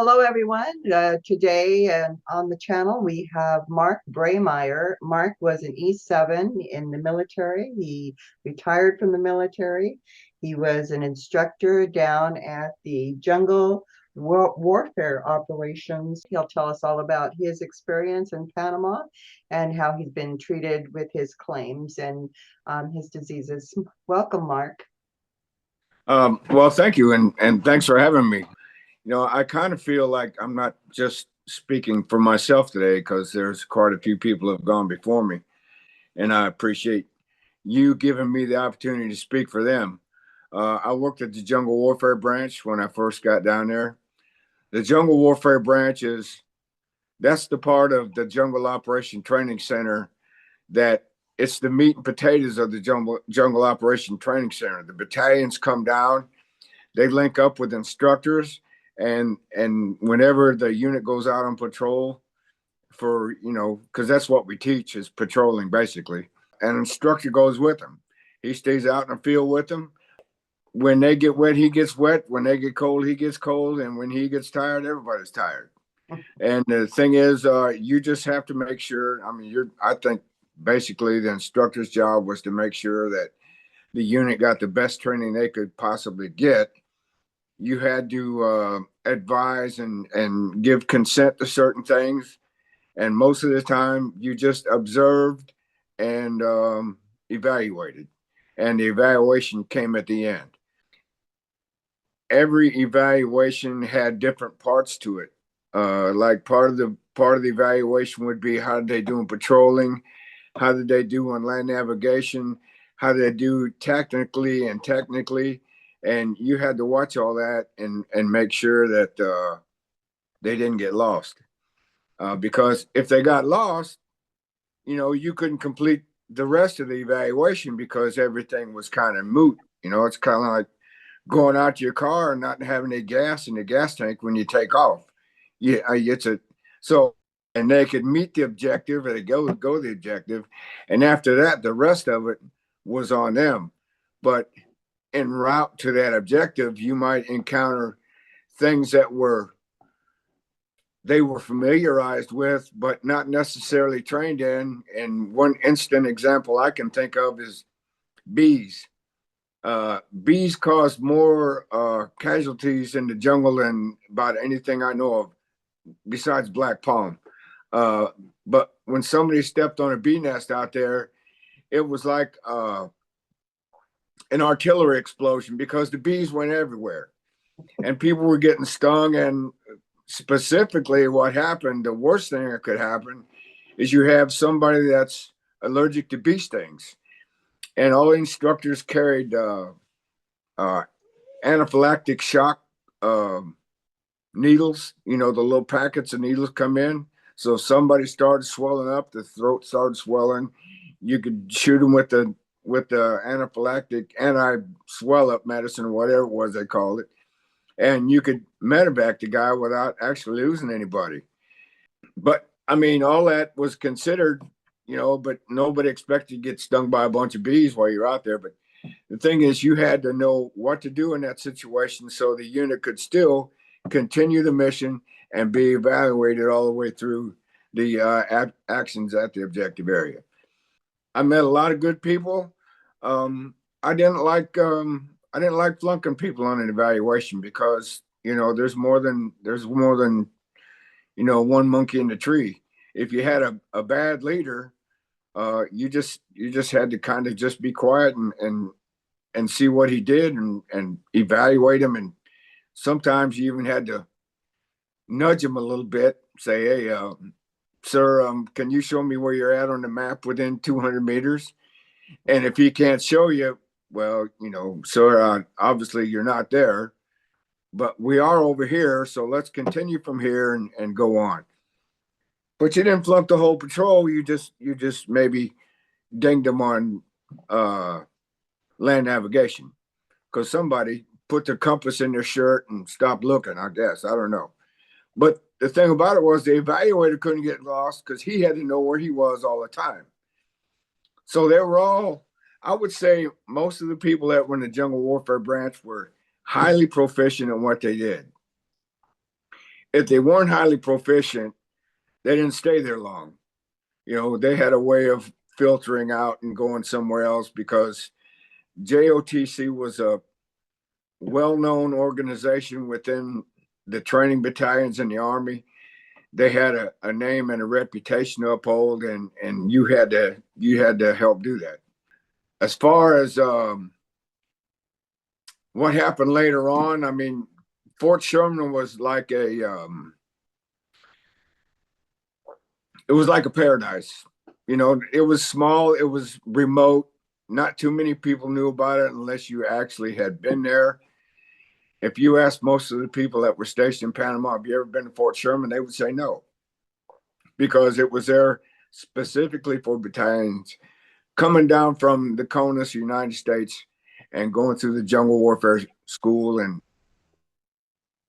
Hello, everyone. Today and on the channel, we have Mark Breymeyer. Mark was an E7 in the military. He retired from the military. He was an instructor down at the jungle warfare operations. He'll tell us all about his experience in Panama and how he's been treated with his claims and his diseases. Welcome, Mark. Well, thank you, and thanks for having me. I kind of feel like I'm not just speaking for myself today because there's quite a few people who have gone before me, and I appreciate you giving me the opportunity to speak for them. I worked at the Jungle Warfare Branch when I first got down there. The Jungle Warfare Branch that's the part of the Jungle Operation Training Center that it's the meat and potatoes of the Jungle Operation Training Center. The battalions come down, they link up with instructors, and whenever the unit goes out on patrol for, because that's what we teach is patrolling basically. An instructor goes with them. He stays out in the field with them. When they get wet, he gets wet. When they get cold, he gets cold. And when he gets tired, everybody's tired. And the thing is, you just have to make sure. I think basically the instructor's job was to make sure that the unit got the best training they could possibly get. You had to advise and give consent to certain things. And most of the time, you just observed and evaluated. And the evaluation came at the end. Every evaluation had different parts to it. Like part of the evaluation would be how did they do in patrolling, how did they do on land navigation, how did they do technically, and you had to watch all that and make sure that they didn't get lost. Because if they got lost, you couldn't complete the rest of the evaluation because everything was kind of moot. It's kind of like going out to your car and not having any gas in the gas tank when you take off. Yeah, and they could meet the objective or they go the objective, and after that, the rest of it was on them. But en route to that objective, you might encounter things that they were familiarized with, but not necessarily trained in. And one instant example I can think of is bees. Bees cause more casualties in the jungle than about anything I know of, besides black palm. But when somebody stepped on a bee nest out there, it was like an artillery explosion because the bees went everywhere and people were getting stung. And specifically what happened, the worst thing that could happen is you have somebody that's allergic to bee stings. And all instructors carried anaphylactic shock needles, the little packets of needles come in. So if somebody started swelling up, the throat started swelling, you could shoot them with the anaphylactic anti-swell up medicine or whatever it was they called it. And you could medevac the guy without actually losing anybody. But all that was considered, but nobody expected to get stung by a bunch of bees while you're out there. But the thing is, you had to know what to do in that situation so the unit could still continue the mission and be evaluated all the way through the actions at the objective area. I met a lot of good people. I didn't like flunking people on an evaluation because there's more than one monkey in the tree. If you had a bad leader, you just had to kind of just be quiet and see what he did and evaluate him. And sometimes you even had to nudge him a little bit, say, hey, sir, can you show me where you're at on the map within 200 meters? And if he can't show you, well, sir, obviously you're not there, but we are over here. So let's continue from here and go on. But you didn't flunk the whole patrol. You just maybe dinged them on land navigation because somebody put their compass in their shirt and stopped looking, I guess. I don't know. But the thing about it was the evaluator couldn't get lost because he had to know where he was all the time. So they were all, I would say most of the people that were in the Jungle Warfare Branch were highly proficient in what they did. if they weren't highly proficient, they didn't stay there long. They had a way of filtering out and going somewhere else because JOTC was a well-known organization within the training battalions in the Army. They had a name and a reputation to uphold, and you had to help do that. As far as what happened later on, I mean, Fort Sherman was like it was like a paradise. It was small, it was remote. Not too many people knew about it unless you actually had been there. If you asked most of the people that were stationed in Panama, have you ever been to Fort Sherman? They would say no, because it was there specifically for battalions coming down from the CONUS, United States, and going through the jungle warfare school. And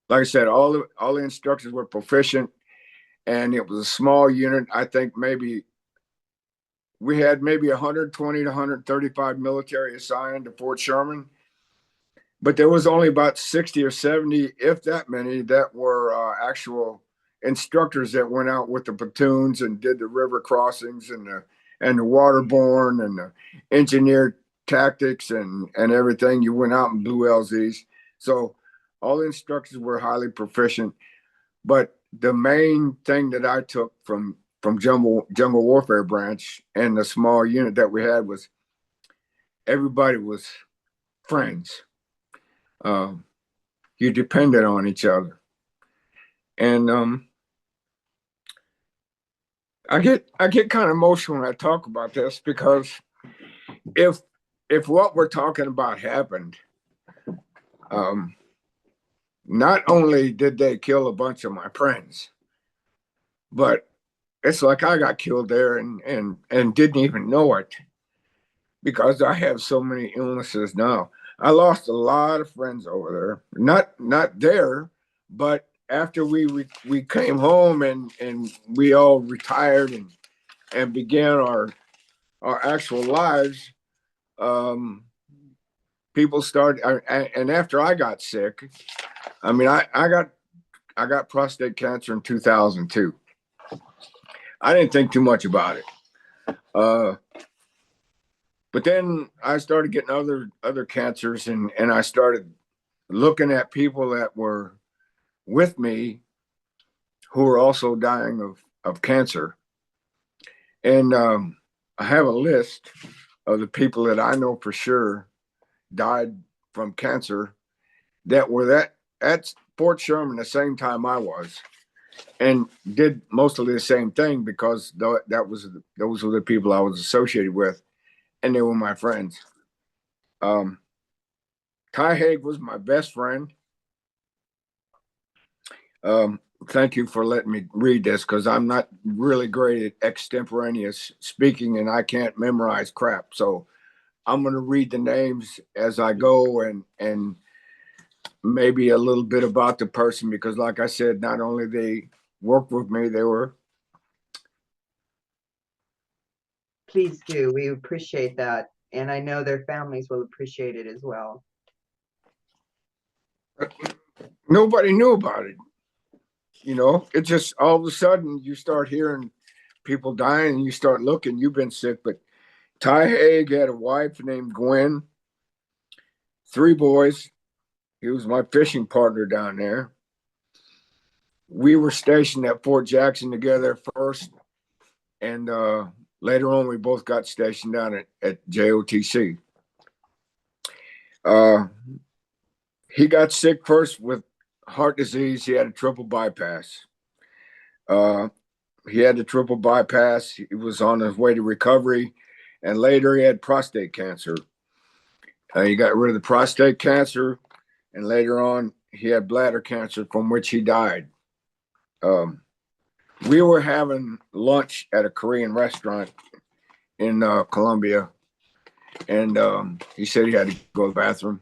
like I said, all the instructors were proficient, and it was a small unit. I think maybe we had maybe 120 to 135 military assigned to Fort Sherman, but there was only about 60 or 70, if that many, that were actual instructors that went out with the platoons and did the river crossings and the waterborne and the engineered tactics and everything. You went out and blew LZs. So all the instructors were highly proficient. But the main thing that I took from jungle warfare branch and the small unit that we had was everybody was friends. You depended on each other. And I get kind of emotional when I talk about this, because if what we're talking about happened, not only did they kill a bunch of my friends, but it's like I got killed there and didn't even know it, because I have so many illnesses now. I lost a lot of friends over there. Not there, but after we came home and we all retired and began our actual lives, people started, and after I got sick, I mean, I got prostate cancer in 2002. I didn't think too much about it. But then I started getting other cancers, and I started looking at people that were with me who were also dying of cancer. And I have a list of the people that I know for sure died from cancer that were at Fort Sherman the same time I was, and did mostly the same thing, because those were the people I was associated with, and they were my friends. Ty Haig was my best friend. Thank you for letting me read this, because I'm not really great at extemporaneous speaking, and I can't memorize crap. So I'm going to read the names as I go, and maybe a little bit about the person, because like I said, not only they worked with me, they were. Please do. We appreciate that. And I know their families will appreciate it as well. Nobody knew about it. It just all of a sudden you start hearing people dying and you start looking, you've been sick. But Ty Haig had a wife named Gwen, 3 boys. He was my fishing partner down there. We were stationed at Fort Jackson together first, and later on we both got stationed down at JOTC. He got sick first with heart disease. He had a triple bypass. He had the triple bypass. He was on his way to recovery, and later he had prostate cancer. He got rid of the prostate cancer, and later on he had bladder cancer, from which he died. We were having lunch at a Korean restaurant in Colombia, and he said he had to go to the bathroom.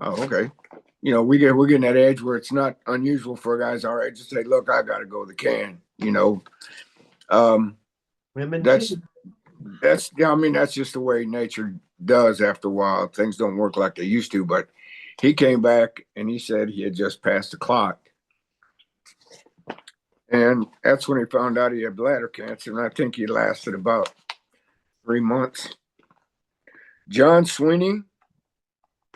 Oh, okay. We're getting that age where it's not unusual for guys our age to say, "Look, I got to go to the can." Women That's too. I mean, that's just the way nature does. After a while, things don't work like they used to. But he came back and he said he had just passed the clock. And that's when he found out he had bladder cancer, and I think he lasted about 3 months. John Sweeney,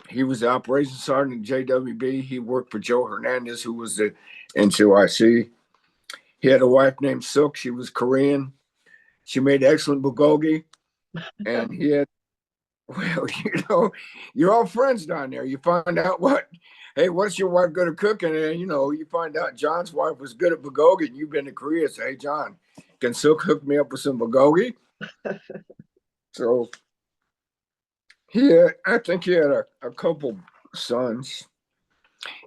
he was the operations sergeant at JWB. He worked for Joe Hernandez, who was the NCOIC. He had a wife named Sook. She was Korean. She made excellent bulgogi. And he had, well, you're all friends down there. You find out hey, what's your wife good at cooking? And, you find out John's wife was good at bulgogi. And you've been to Korea. Say, hey, John, can Sook hook me up with some bulgogi? So I think he had a couple sons.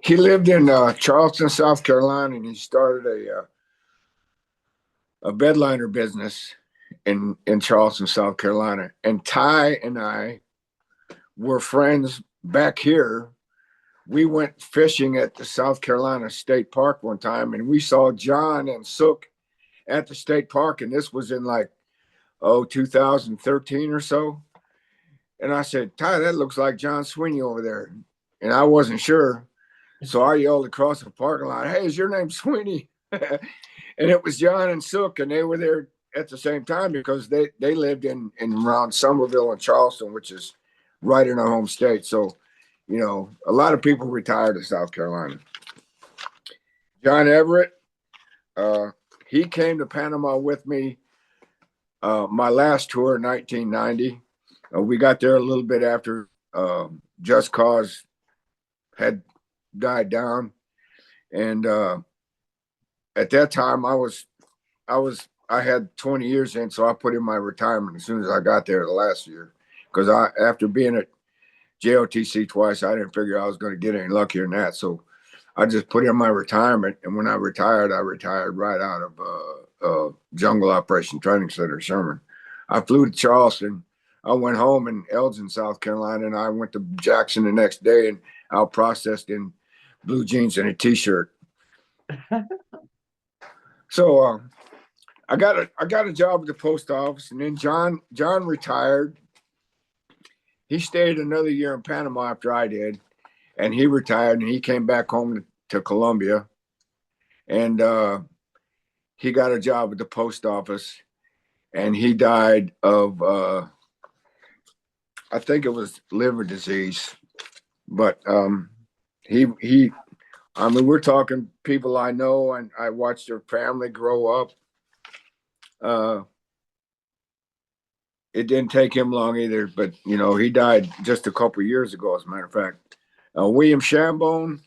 He lived in Charleston, South Carolina, and he started a bedliner business in Charleston, South Carolina. And Ty and I were friends back here. We went fishing at the South Carolina State Park one time, and we saw John and Sook at the state park, and this was in 2013 or so. And I said, Ty, that looks like John Sweeney over there. And I wasn't sure. So I yelled across the parking lot, hey, is your name Sweeney? And it was John and Sook, and they were there at the same time because they lived in around Somerville and Charleston, which is right in our home state. So, a lot of people retired to South Carolina. John Everett, he came to Panama with me my last tour in 1990. We got there a little bit after Just Cause had died down, and at that time I had 20 years in, so I put in my retirement as soon as I got there the last year, because after being at JOTC twice, I didn't figure I was going to get any luckier than that. So I just put in my retirement, and when I retired right out of Jungle Operation Training Center, Sherman. I flew to Charleston. I went home in Elgin, South Carolina, and I went to Jackson the next day and out processed in blue jeans and a t-shirt. So I got a job at the post office, and then John retired. He stayed another year in Panama after I did, and he retired, and he came back home to Columbia, and he got a job at the post office, and he died of I think it was liver disease, but we're talking people I know, and I watched their family grow up. It didn't take him long either, but he died just a couple of years ago, as a matter of fact. William Shambone,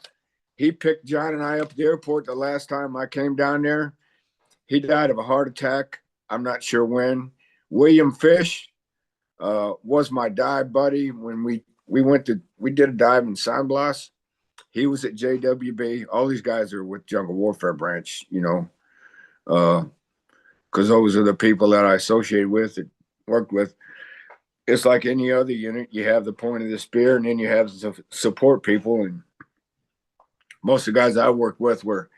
he picked John and I up at the airport the last time I came down there. He died of a heart attack. I'm not sure when. William Fish was my dive buddy when we did a dive in San Blas. He was at JWB. All these guys are with Jungle Warfare Branch, because those are the people that I associated with, that worked with. It's like any other unit. You have the point of the spear, and then you have the support people. And most of the guys I worked with were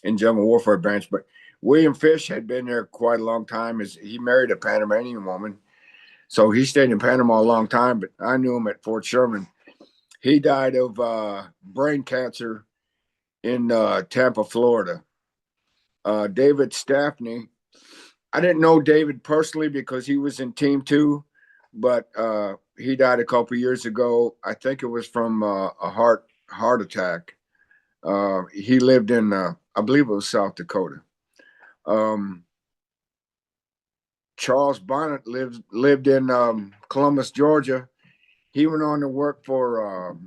in Jungle Warfare Branch. But William Fish had been there quite a long time. He married a Panamanian woman. So he stayed in Panama a long time, but I knew him at Fort Sherman. He died of brain cancer in Tampa, Florida. David Staffney, I didn't know David personally because he was in Team 2, but he died a couple years ago. I think it was from a heart attack. He lived in, I believe it was South Dakota. Charles Bonnet lived in Columbus, Georgia. He went on to work for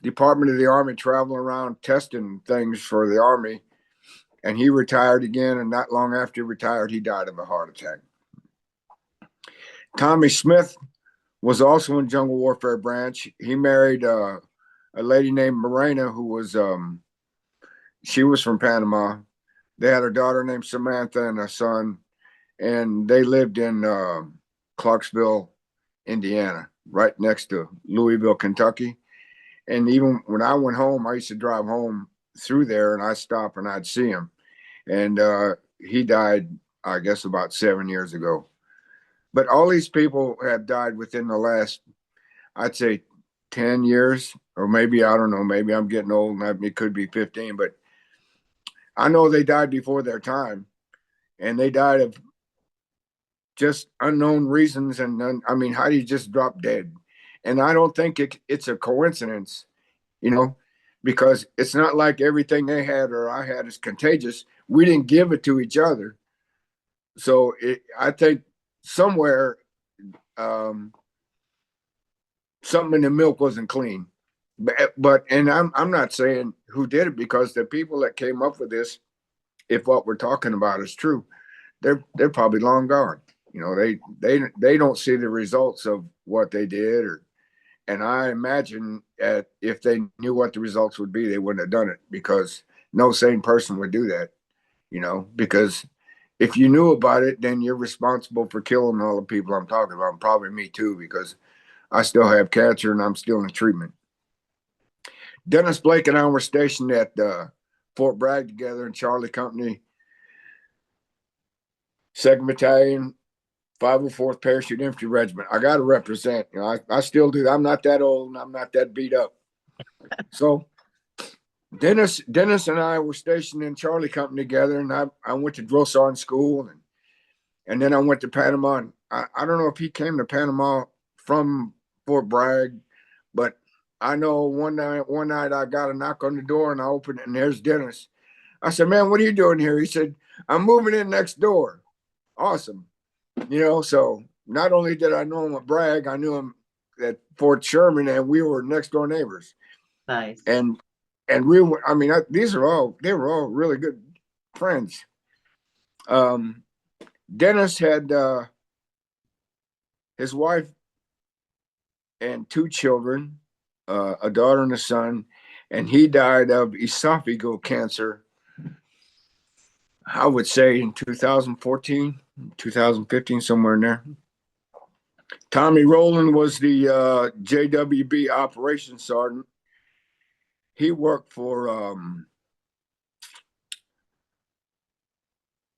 Department of the Army, traveling around testing things for the Army. And he retired again, and not long after he retired, he died of a heart attack. Tommy Smith was also in Jungle Warfare Branch. He married a lady named Morena, who was she was from Panama. They had a daughter named Samantha and a son, and they lived in Clarksville, Indiana, right next to Louisville, Kentucky. And even when I went home, I used to drive home through there, and I'd stop and I'd see him. And he died, I guess, about 7 years ago. But all these people have died within the last, I'd say, 10 years, or maybe, I don't know, maybe I'm getting old and it could be 15, but I know they died before their time, and they died of just unknown reasons. And I mean, how do you just drop dead? And I don't think it's a coincidence, you know, because it's not like everything they had or I had is contagious. We didn't give it to each other. So I think somewhere um, something in the milk wasn't clean. But and I'm not saying who did it, because the people that came up with this, if what we're talking about is true, they're probably long gone. You know, they don't see the results of what they did, or and I imagine if they knew what the results would be, they wouldn't have done it, because no sane person would do that. You know, because if you knew about it, then you're responsible for killing all the people I'm talking about, and probably me too, because I still have cancer and I'm still in treatment. Dennis Blake and I were stationed at Fort Bragg together in Charlie Company, 2nd Battalion, 504th Parachute Infantry Regiment. I got to represent. You know, I still do. I'm not that old and I'm not that beat up. So Dennis and I were stationed in Charlie Company together, and I went to drill sergeant school, and then I went to Panama. And I don't know if he came to Panama from Fort Bragg, but I know one night I got a knock on the door and I opened it and there's Dennis. I said, "Man, what are you doing here?" He said, "I'm moving in next door." Awesome. You know, so not only did I know him at Bragg, I knew him at Fort Sherman, and we were next door neighbors. Nice. And we were, I mean, they were all really good friends. Um, Dennis had his wife and 2 children, a daughter and a son, and he died of esophageal cancer, I would say in 2014, 2015, somewhere in there. Tommy Rowland was the JWB operations sergeant. He worked for,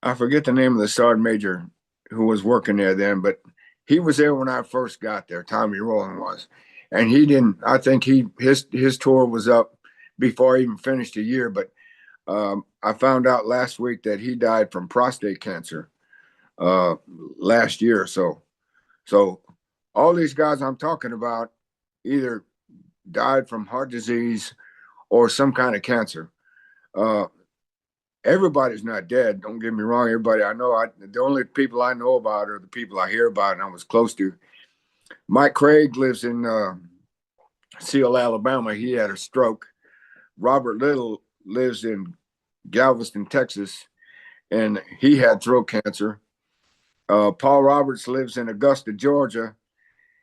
I forget the name of the sergeant major who was working there then, but he was there when I first got there. Tommy Rowland was. And he didn't, I think his tour was up before I even finished a year. But I found out last week that he died from prostate cancer last year or so. So all these guys I'm talking about either died from heart disease or some kind of cancer. Uh, Everybody's not dead. Don't get me wrong. Everybody I know, the only people I know about are the people I hear about and I was close to. Mike Craig lives in Seal, Alabama. He had a stroke. Robert Little lives in Galveston, Texas, and he had throat cancer. Paul Roberts lives in Augusta, Georgia.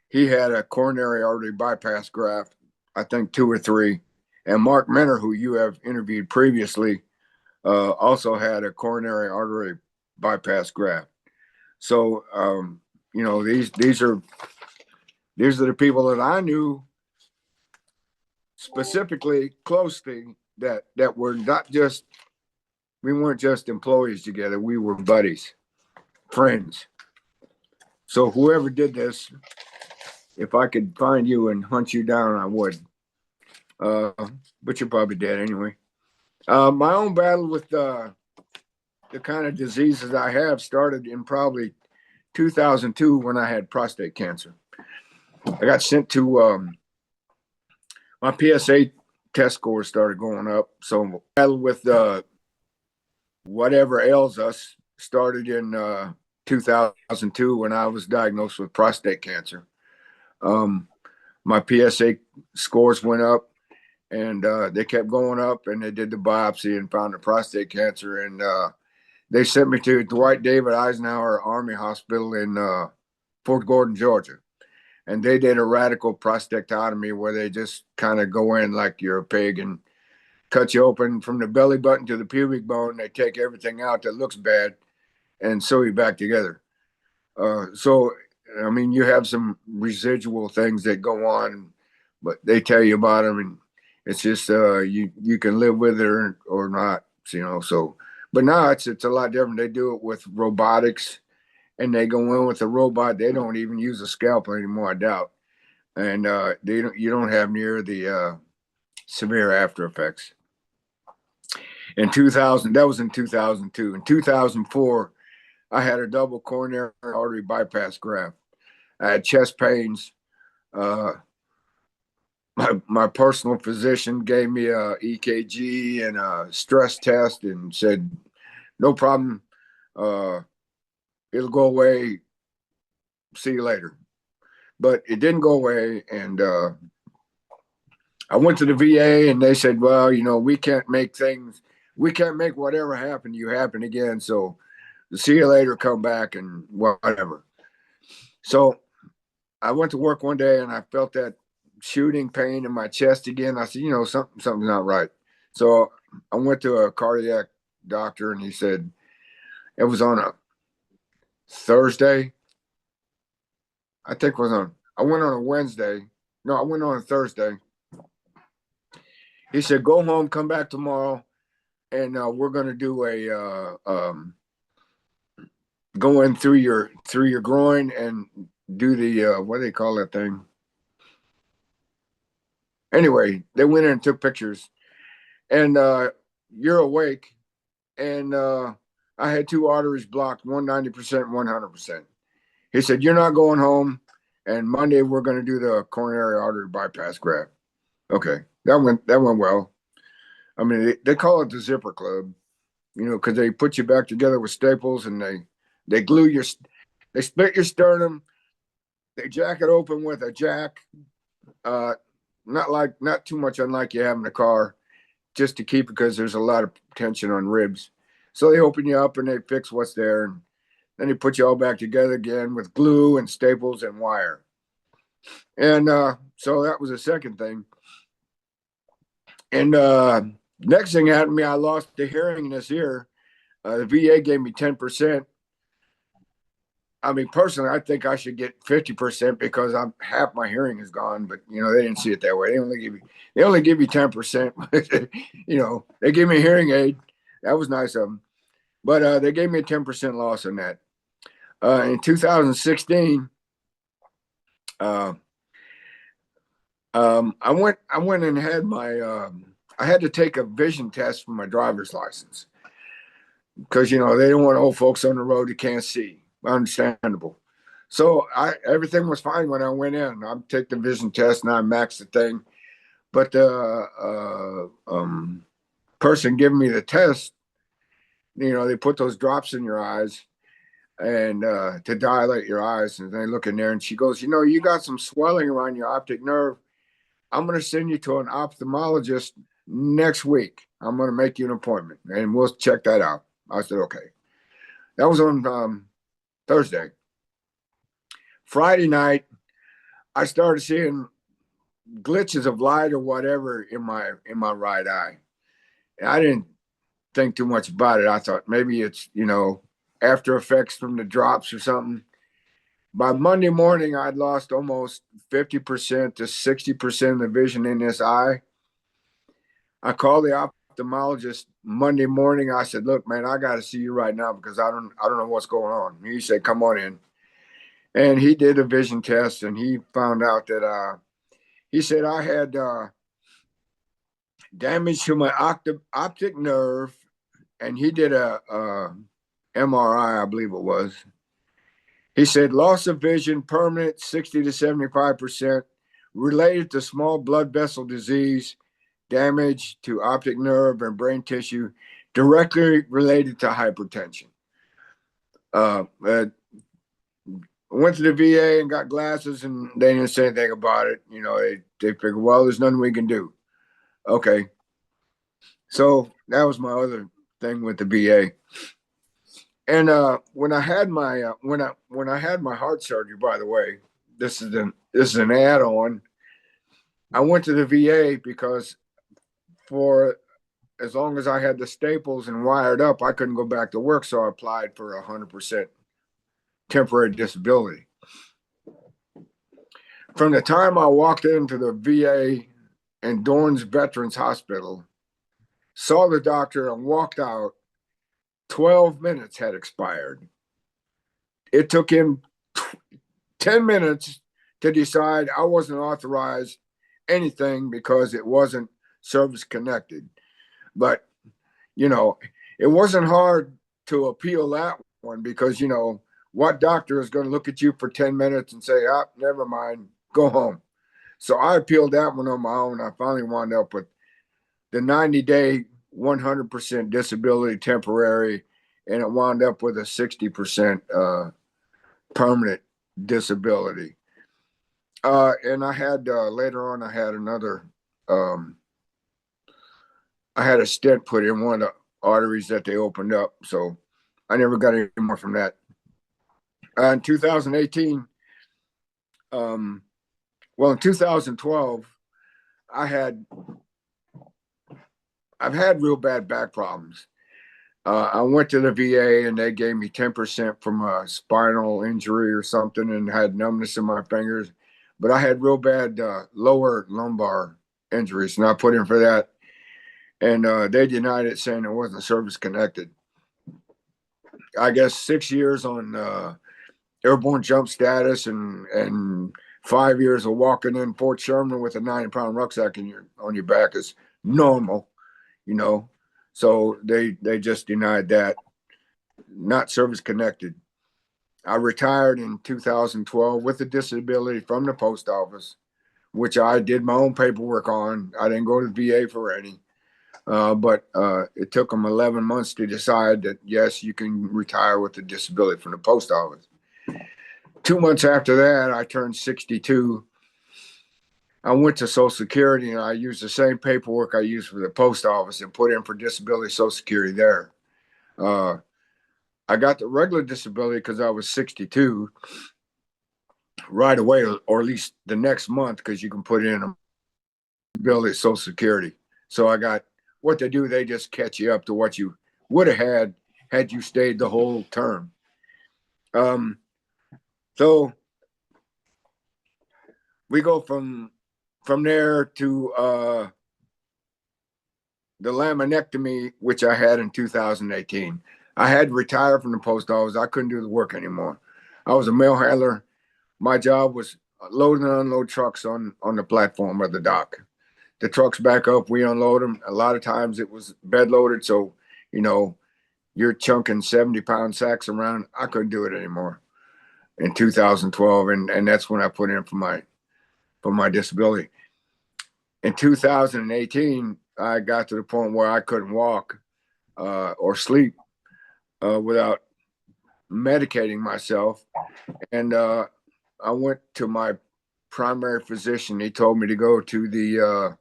He had a coronary artery bypass graft, I think 2 or 3. And Mark Menner, who you have interviewed previously, also had a coronary artery bypass graft. So, you know, these are the people that I knew specifically closely that were not just, we weren't just employees together. We were buddies, friends. So whoever did this, if I could find you and hunt you down, I would. Uh, but you're probably dead anyway. My own battle with the kind of diseases I have started in probably 2002 when I had prostate cancer. I got sent to my PSA test scores started going up. So battle with whatever ails us started in 2002 when I was diagnosed with prostate cancer. My PSA scores went up, and they kept going up, and they did the biopsy and found the prostate cancer. And they sent me to Dwight David Eisenhower Army Hospital in Fort Gordon, Georgia. And they did a radical prostatectomy where they just kind of go in like you're a pig and cut you open from the belly button to the pubic bone. They take everything out that looks bad and sew you back together. So, I mean, you have some residual things that go on, but they tell you about them, and it's just you can live with it or not, you know. So, but now it's a lot different. They do it with robotics, and they go in with a robot. They don't even use a scalpel anymore, I doubt. And you don't have near the severe after effects. In 2000, that was in 2002. In 2004, I had a double coronary artery bypass graft. I had chest pains. Uh, my personal physician gave me a EKG and a stress test and said, no problem. Uh, it'll go away. See you later. But it didn't go away. And I went to the VA and they said, well, we can't make whatever happened to you happen again. So see you later, come back and whatever. So I went to work one day and I felt that shooting pain in my chest again. I said, something's not right. So I went to a cardiac doctor and he said, it was on a Thursday. I think it was I went on a Wednesday. No, I went on a Thursday. He said, go home, come back tomorrow, and we're going to do go in through your groin and do the what do they call that thing? Anyway, they went in and took pictures, and you're awake, and I had two arteries blocked, 190%, 100%. He said, you're not going home, and Monday we're going to do the coronary artery bypass graft. Okay, that went well. I mean, they call it the zipper club, because they put you back together with staples and they split your sternum, they jack it open with a jack, not too much unlike you have in a car, just to keep it because there's a lot of tension on ribs. So they open you up and they fix what's there, and then they put you all back together again with glue and staples and wire. And so that was the second thing. And next thing happened to me, I lost the hearing in this ear. The VA gave me 10%. I mean, personally, I think I should get 50% because half my hearing is gone. But they didn't see it that way. They only give you 10%. They gave me a hearing aid. That was nice of them. But they gave me a 10% loss on that. In 2016, I went and had I had to take a vision test for my driver's license because they don't want old folks on the road who can't see. Understandable. So everything was fine when I went in. I take the vision test and I maxed the thing, but the person giving me the test, they put those drops in your eyes and to dilate your eyes, and they look in there and she goes, you got some swelling around your optic nerve. I'm going to send you to an ophthalmologist next week. I'm going to make you an appointment and we'll check that out. I said, okay. That was on Thursday. Friday night, I started seeing glitches of light or whatever in my right eye. And I didn't think too much about it. I thought maybe it's, after effects from the drops or something. By Monday morning, I'd lost almost 50% to 60% of the vision in this eye. I called the ophthalmologist Monday morning. I said, look, man, I got to see you right now because I don't know what's going on. He said, come on in. And he did a vision test and he found out that he said I had damage to my optic nerve, and he did a MRI, I believe it was. He said loss of vision, permanent, 60 to 75%, related to small blood vessel disease, damage to optic nerve and brain tissue, directly related to hypertension. Went to the VA and got glasses, and they didn't say anything about it. They figured, well, there's nothing we can do. Okay. So that was my other thing with the VA. And when I had my when I had my heart surgery, by the way, this is an add-on. I went to the VA because for as long as I had the staples and wired up, I couldn't go back to work. So I applied for 100% temporary disability. From the time I walked into the VA and Dorn's Veterans Hospital, saw the doctor and walked out, 12 minutes had expired. It took him 10 minutes to decide I wasn't authorized anything because it wasn't service connected. But, you know, it wasn't hard to appeal that one because, you know, what doctor is going to look at you for 10 minutes and say, ah, never mind, go home. So I appealed that one on my own. I finally wound up with the 90-day, 100% disability temporary, and it wound up with a 60% permanent disability. And I had later on, I had another, I had a stent put in one of the arteries that they opened up. So I never got any more from that. In 2018, in 2012, I've had real bad back problems. I went to the VA and they gave me 10% from a spinal injury or something and had numbness in my fingers. But I had real bad lower lumbar injuries and I put in for that. And they denied it, saying it wasn't service connected. I guess 6 years on airborne jump status and 5 years of walking in Fort Sherman with a 90-pound rucksack on your back is normal, you know. So they just denied that, not service connected. I retired in 2012 with a disability from the post office, which I did my own paperwork on. I didn't go to the VA for any, but it took them 11 months to decide that, yes, you can retire with a disability from the post office. 2 months after that, I turned 62. I went to Social Security and I used the same paperwork I used for the post office and put in for disability Social Security there. I got the regular disability because I was 62 right away, or at least the next month, because you can put in a disability Social Security. So I got what they do, they just catch you up to what you would have had you stayed the whole term. So we go from there to the laminectomy, which I had in 2018. I had to retire from the post office. I couldn't do the work anymore. I was a mail handler. My job was load and unload trucks on the platform of the dock. The trucks back up, we unload them. A lot of times it was bed loaded, so you know you're chunking 70-pound sacks around. I couldn't do it anymore in 2012, and that's when I put in for my disability. In 2018, I got to the point where I couldn't walk or sleep without medicating myself. And I went to my primary physician. He told me to go to the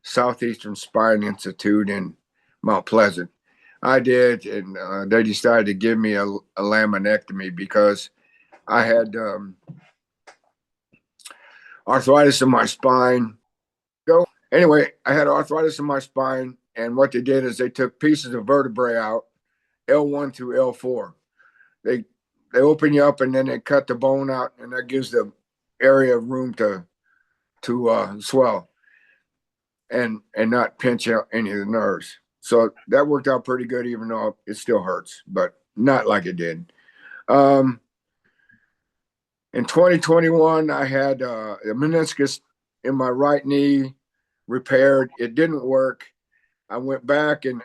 Southeastern Spine Institute in Mount Pleasant. I did, and they decided to give me a laminectomy because I had arthritis in my spine. Anyway, I had arthritis in my spine, and what they did is they took pieces of vertebrae out, L1 through L4. They open you up and then they cut the bone out, and that gives the area of room to swell and not pinch out any of the nerves. So that worked out pretty good, even though it still hurts, but not like it did. In 2021, I had a meniscus in my right knee repaired. It didn't work. I went back in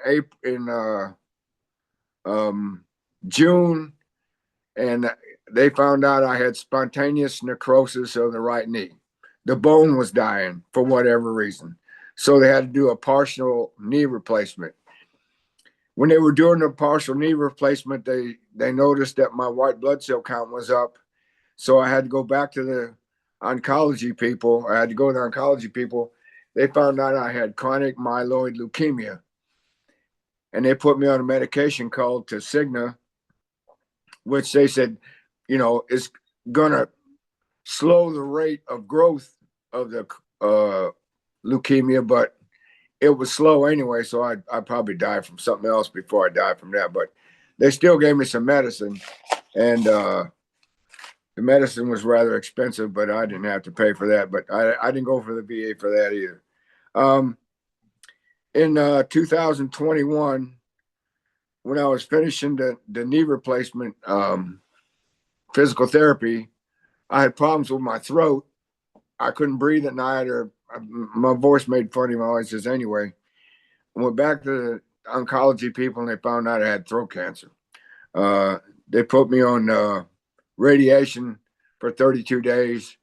June, and they found out I had spontaneous necrosis of the right knee. The bone was dying for whatever reason. So they had to do a partial knee replacement. When they were doing the partial knee replacement, they noticed that my white blood cell count was up. So I had to go back to the oncology people. I had to go to the oncology people. They found out I had chronic myeloid leukemia. And they put me on a medication called Tasigna, which they said, you know, is going to slow the rate of growth of the leukemia, but it was slow anyway. So I probably died from something else before I died from that. But they still gave me some medicine, and the medicine was rather expensive, but I didn't have to pay for that. But I didn't go for the VA for that either. In 2021, when I was finishing the knee replacement physical therapy, I had problems with my throat. I couldn't breathe at night, or my voice made funny noises anyway. I went back to oncology people and they found out I had throat cancer. They put me on radiation for 32 days.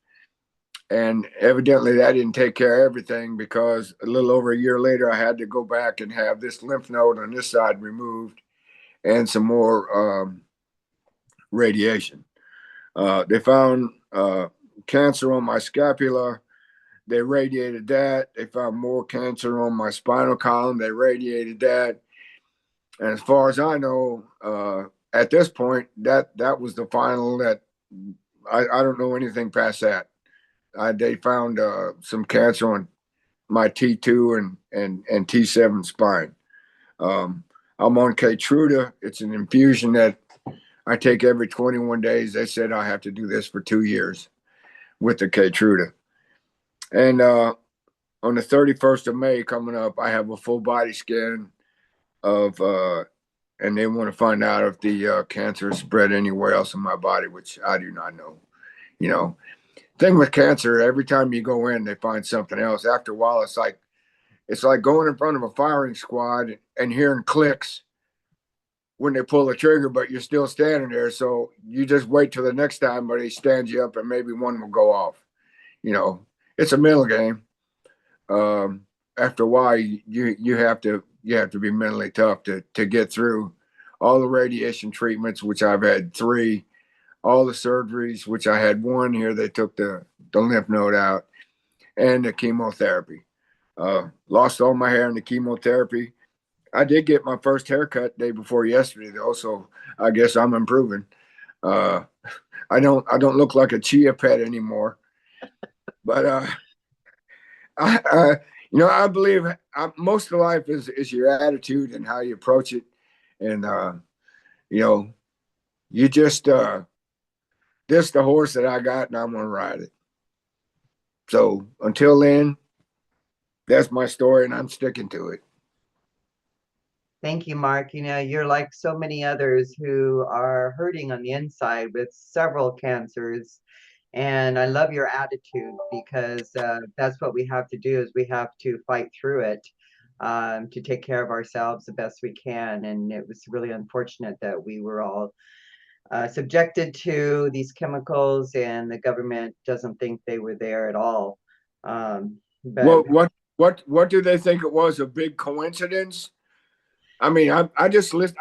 And evidently that didn't take care of everything, because a little over a year later, I had to go back and have this lymph node on this side removed and some more radiation. They found cancer on my scapula. They radiated that. They found more cancer on my spinal column. They radiated that. And as far as I know, at this point, that was the final. That I don't know anything past that. They found some cancer on my T2 and T7 spine. I'm on Keytruda. It's an infusion that I take every 21 days. They said I have to do this for 2 years with the Keytruda. And on the 31st of May coming up, I have a full body scan of, and they want to find out if the cancer is spread anywhere else in my body, which I do not know. You know, thing with cancer, every time you go in, they find something else. After a while, it's like going in front of a firing squad and hearing clicks when they pull the trigger, but you're still standing there. So you just wait till the next time, but he stands you up and maybe one will go off. You know, it's a mental game. After a while, you have to be mentally tough to get through all the radiation treatments, which I've had 3, all the surgeries, which I had 1 here. They took the lymph node out, and the chemotherapy. Lost all my hair in the chemotherapy. I did get my first haircut day before yesterday, though, so I guess I'm improving. I don't look like a chia pet anymore, but I believe most of life is your attitude and how you approach it, and you just this the horse that I got, and I'm gonna ride it. So until then, that's my story, and I'm sticking to it. Thank you, Mark. You're like so many others who are hurting on the inside with several cancers. And I love your attitude, because that's what we have to do, is we have to fight through it, to take care of ourselves the best we can. And it was really unfortunate that we were all subjected to these chemicals, and the government doesn't think they were there at all. But What do they think it was? A big coincidence? I mean, I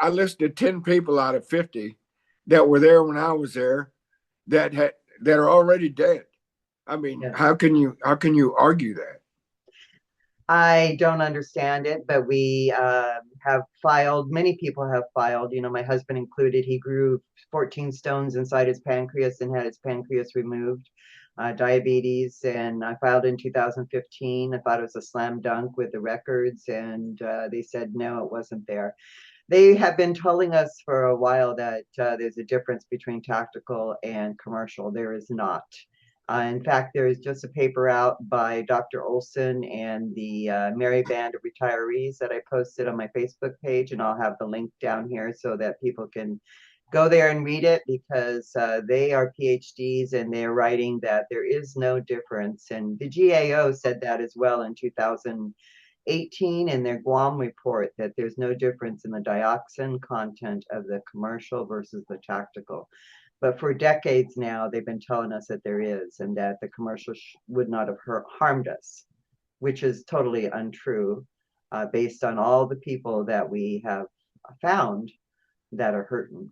listed 10 people out of 50 that were there when I was there that are already dead. I mean, yeah. how can you argue that? I don't understand it, but we have filed, many people have filed, my husband included. He grew 14 stones inside his pancreas and had his pancreas removed, diabetes. And I filed in 2015. I thought it was a slam dunk with the records, and they said, no, it wasn't there. They have been telling us for a while that there's a difference between tactical and commercial. There is not. In fact, there is just a paper out by Dr. Olson and the Merry Band of Retirees that I posted on my Facebook page, and I'll have the link down here so that people can go there and read it, because they are PhDs and they're writing that there is no difference. And the GAO said that as well in 2018 in their Guam report, that there's no difference in the dioxin content of the commercial versus the tactical. But for decades now, they've been telling us that there is, and that the commercial would not have harmed us, which is totally untrue, based on all the people that we have found that are hurting.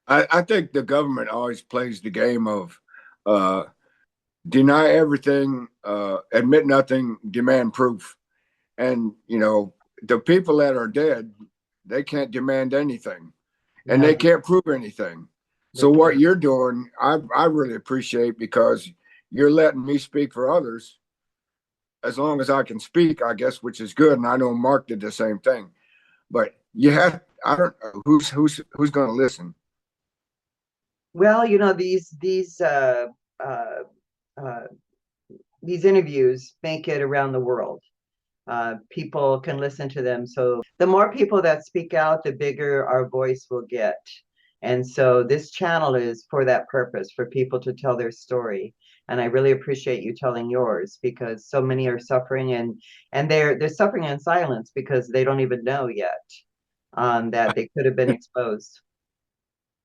I think the government always plays the game of deny everything, admit nothing, demand proof. And, the people that are dead, they can't demand anything, and No, they can't prove anything. So what you're doing, I really appreciate, because you're letting me speak for others as long as I can speak, I guess, which is good. And I know Mark did the same thing. But I don't know who's going to listen. Well, these interviews make it around the world. People can listen to them. So the more people that speak out, the bigger our voice will get. And so this channel is for that purpose, for people to tell their story. And I really appreciate you telling yours, because so many are suffering, and they're suffering in silence because they don't even know yet that they could have been exposed.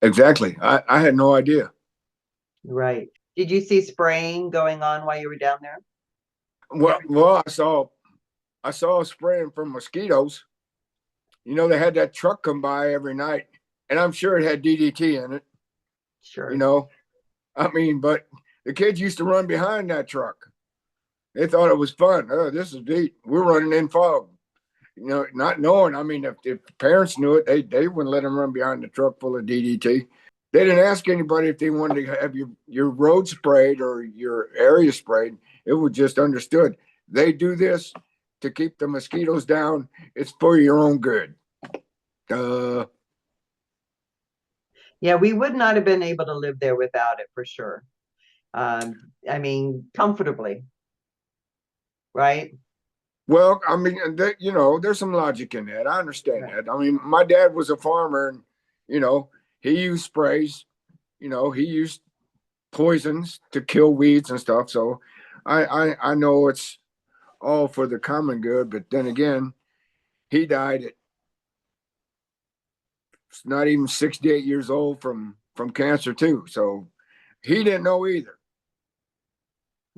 Exactly. I had no idea. Right. Did you see spraying going on while you were down there? Well, I saw spraying from mosquitoes. You know, they had that truck come by every night, and I'm sure it had DDT in it. You Sure. know, I mean, but the kids used to run behind that truck. They thought it was fun. Oh, this is neat. We're running in fog. You know, not knowing. I mean, if parents knew it, they wouldn't let them run behind the truck full of DDT. They didn't ask anybody if they wanted to have your road sprayed or your area sprayed. It was just understood. They do this to keep the mosquitoes down. It's for your own good. Uh, Yeah, we would not have been able to live there without it for sure. I mean, comfortably, right? well, I mean, you know, there's some logic in that. I understand Right. that. I mean, my dad was a farmer, and you know, he used sprays. You know, he used poisons to kill weeds and stuff. So, I know it's all for the common good. But then again, he died at not even 68 years old from cancer too. So he didn't know either.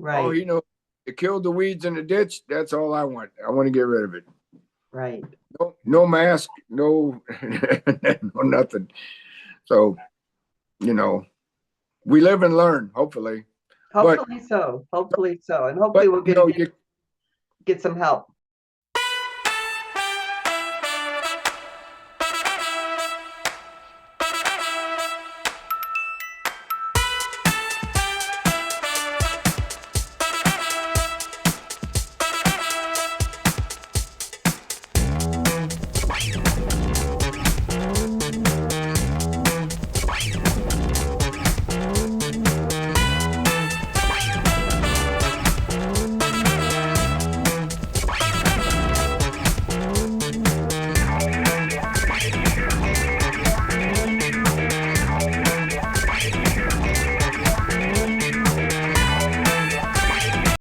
All Right, he knows, it killed the weeds in the ditch. That's all I want. I want to get rid of it. right. No mask, no, no nothing. So, you know, we live and learn, hopefully. But Hopefully so. Hopefully so. And hopefully but we'll you get know, get some help.